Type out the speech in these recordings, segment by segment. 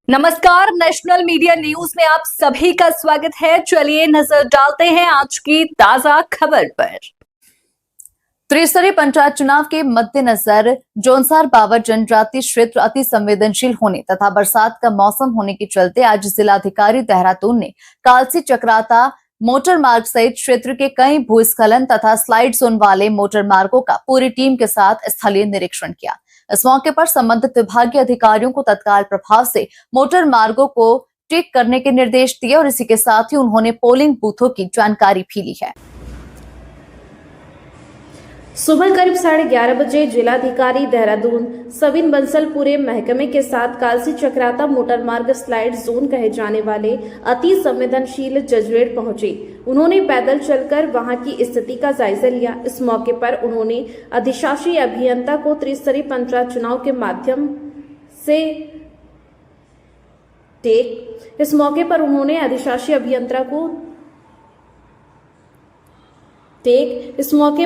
नमस्कार, national media news में आप सभी का स्वागत है। चलिए नजर डालते हैं आज की ताजा खबर पर। त्रिस्तरीय पंचायत चुनाव के मद्देनजर जौनसार बावर जनजातीय क्षेत्र अति संवेदनशील होने तथा बरसात का मौसम होने के चलते आज जिलाधिकारी देहरादून ने कालसी चक्राता मोटर मार्ग सहित क्षेत्र के कई भूस्खलन तथा स्लाइड जोन वाले मोटर मार्गों का पूरी टीम के साथ स्थलीय निरीक्षण किया। इस मौके पर संबंधित विभागीय अधिकारियों को तत्काल प्रभाव से मोटर मार्गों को ठीक करने के निर्देश दिए और इसी के साथ ही उन्होंने पोलिंग बूथों की जानकारी भी ली है। सुबह करीब 11:30 बजे जिलाधिकारी देहरादून सविन बंसल पूरे महकमे के साथ कालसी चक्राता मोटर मार्ग स्लाइड जोन कहे जाने वाले अति संवेदनशील जजरेट पहुंचे। उन्होंने पैदल चलकर वहां की स्थिति का जायजा लिया। इस मौके पर उन्होंने अधिशासी अभियंता को त्रिस्तरीय पंचायत चुनाव के माध्यम से इस मौके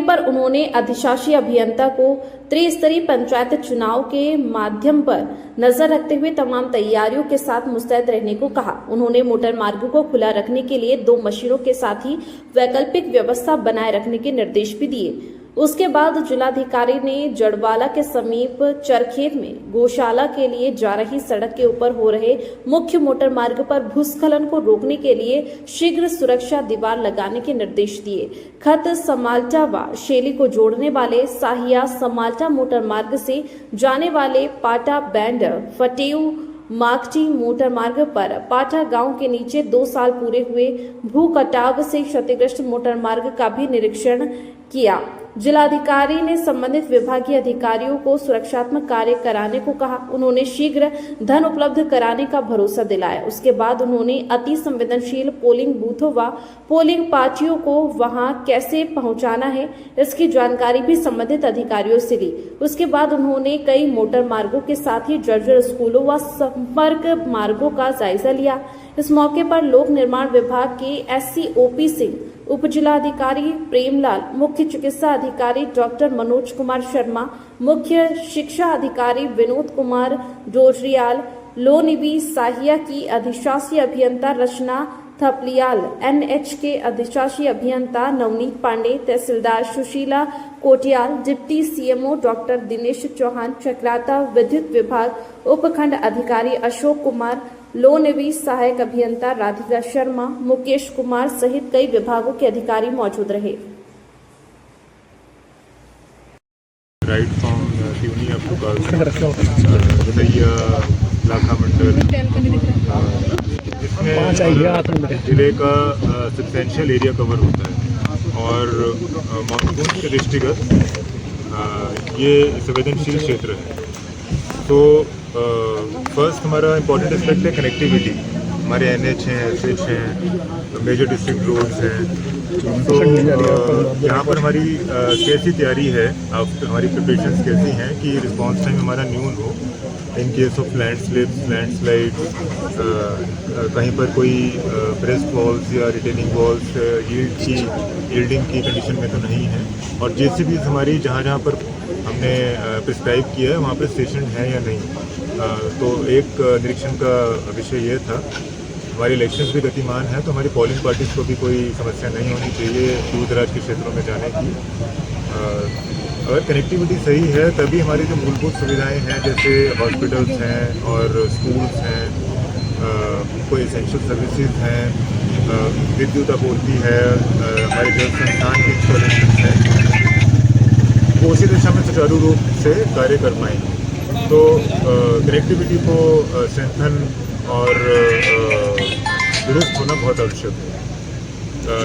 पर उन्होंने अधिशासी अभियंता को त्रिस्तरीय पंचायत चुनाव के माध्यम पर नजर रखते हुए तमाम तैयारियों के साथ मुस्तैद रहने को कहा। उन्होंने मोटर मार्ग को खुला रखने के लिए 2 मशीनों के साथ ही वैकल्पिक व्यवस्था बनाए रखने के निर्देश भी दिए। उसके बाद जिलाधिकारी ने जड़वाला के समीप चरखेत में गौशाला के लिए जा रही सड़क के ऊपर हो रहे मुख्य मोटर मार्ग पर भूस्खलन को रोकने के लिए शीघ्र सुरक्षा दीवार लगाने के निर्देश दिए। खत समाल्टा व शेली को जोड़ने वाले साहिया समाल्टा मोटर मार्ग से जाने वाले पाटा बैंड फटेऊ माकटी मोटर मार्ग पर पाटा गांव के नीचे 2 साल पूरे हुए भू कटाव से क्षतिग्रस्त मोटर मार्ग का भी निरीक्षण किया। जिलाधिकारी ने संबंधित विभागीय अधिकारियों को सुरक्षात्मक कार्य कराने को कहा। उन्होंने शीघ्र धन उपलब्ध कराने का भरोसा दिलाया। उसके बाद उन्होंने अति संवेदनशील पोलिंग बूथों व पोलिंग पार्टियों को वहां कैसे पहुंचाना है इसकी जानकारी भी संबंधित अधिकारियों से ली। उसके बाद उन्होंने कई मोटर मार्गों के साथ ही जर्जर स्कूलों व संपर्क मार्गों का जायजा लिया। इस मौके पर लोक निर्माण विभाग के SCOP सिंह, उप जिलाधिकारी प्रेमलाल, मुख्य चिकित्सा अधिकारी डॉक्टर मनोज कुमार शर्मा, मुख्य शिक्षा अधिकारी विनोद कुमार डोजरियाल, लोनिवी साहिया की अधिशासी अभियंता रचना थपलियाल, NH के अधिशासी अभियंता नवनीत पांडे, तहसीलदार Sushila Kotiyal, deputy CMO doctor Dinesh Chauhan, Chakrata विद्युत विभाग उपखंड अधिकारी अशोक कुमार, लो नेवी सहायक अभियंता राधिका शर्मा, मुकेश कुमार सहित कई विभागों के अधिकारी मौजूद रहे। Right from Seoni up to Gadaiya Lakhamandal, इसमें जिले का सब्सटेंशियल एरिया कवर होता है और मानसून के दृष्टिगत ये संवेदनशील क्षेत्र है। तो फर्स्ट हमारा इम्पोर्टेंट एस्पेक्ट है कनेक्टिविटी। हमारे NH हैं, SH हैं, मेजर डिस्ट्रिक्ट रोड्स हैं। तो यहाँ पर हमारी कैसी तैयारी है, अब हमारी प्रिपरेशंस कैसी हैं कि रिस्पांस टाइम हमारा न्यून हो इन केस ऑफ लैंडस्लिप्स, लैंडस्लाइड, कहीं पर कोई ब्रेस्ट वॉल्स या रिटेनिंग वॉल्स यील्डिंग की कंडीशन में तो नहीं है। और JCBs हमारी जहाँ पर हमने प्रिस्क्राइब किया है वहाँ पर स्टेशन है या नहीं। तो एक निरीक्षण का विषय ये था। हमारी इलेक्शंस भी गतिमान है तो हमारी पोलिंग पार्टीज को भी कोई समस्या नहीं होनी चाहिए दूर दराज के क्षेत्रों में जाने की। अगर कनेक्टिविटी सही है तभी हमारी जो मूलभूत सुविधाएं हैं जैसे हॉस्पिटल्स हैं और स्कूल्स हैं, कोई एसेंशियल सर्विसेज हैं, विद्युत आपूर्ति है, हमारे जल संस्थान की इंस्टॉलेशन है, वो उसी दिशा में सुचारू रूप से कार्य कर पाएंगे। तो कनेक्टिविटी को स्ट्रेंथन और दुरुस्त होना बहुत आवश्यक है।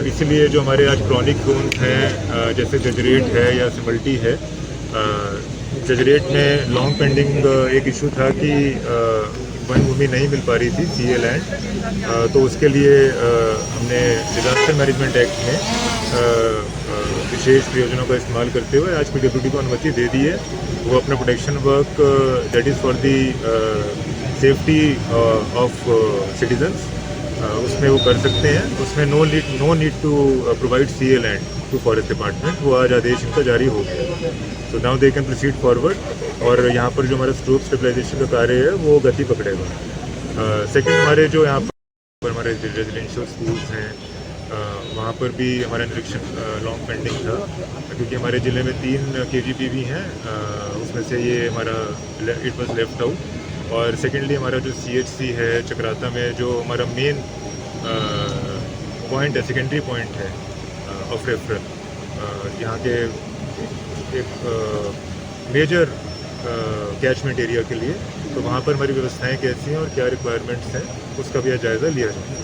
इसलिए जो हमारे आज क्रॉनिक जोन हैं जैसे जजरेट है या सिमल्टी है, जजरेट में लॉन्ग पेंडिंग एक इशू था कि वन भूमि नहीं मिल पा रही थी CA लैंड। तो उसके लिए हमने डिजास्टर मैनेजमेंट एक्ट में विशेष प्रयोजनों का इस्तेमाल करते हुए आज PWD को अनुमति दे दी है। वो अपना protection work that is for the safety of citizens उसमें वो कर सकते हैं। उसमें no need to provide CA land to forest department. वो आज आदेश इनका जारी हो गया। So now they can proceed forward और यहाँ पर जो हमारा स्ट्रोक स्टेबलाइजेशन का कार्य है वो गति पकड़ेगा। सेकंड, हमारे जो यहाँ पर हमारे रेजिडेंशियल स्कूल्स हैं वहाँ पर भी हमारा निरीक्षण लॉन्ग पेंडिंग था, क्योंकि हमारे ज़िले में 3 KGP भी हैं, उसमें से ये हमारा इट वाज लेफ्ट आउट। और सेकेंडली हमारा जो CHC है चक्राता में, जो हमारा मेन पॉइंट है, सेकेंडरी पॉइंट है ऑफ रेफरल, यहाँ के एक मेजर कैचमेंट एरिया के लिए, तो वहाँ पर हमारी व्यवस्थाएं कैसी हैं और क्या रिक्वायरमेंट्स हैं, उसका भी जायज़ा लिया जाए।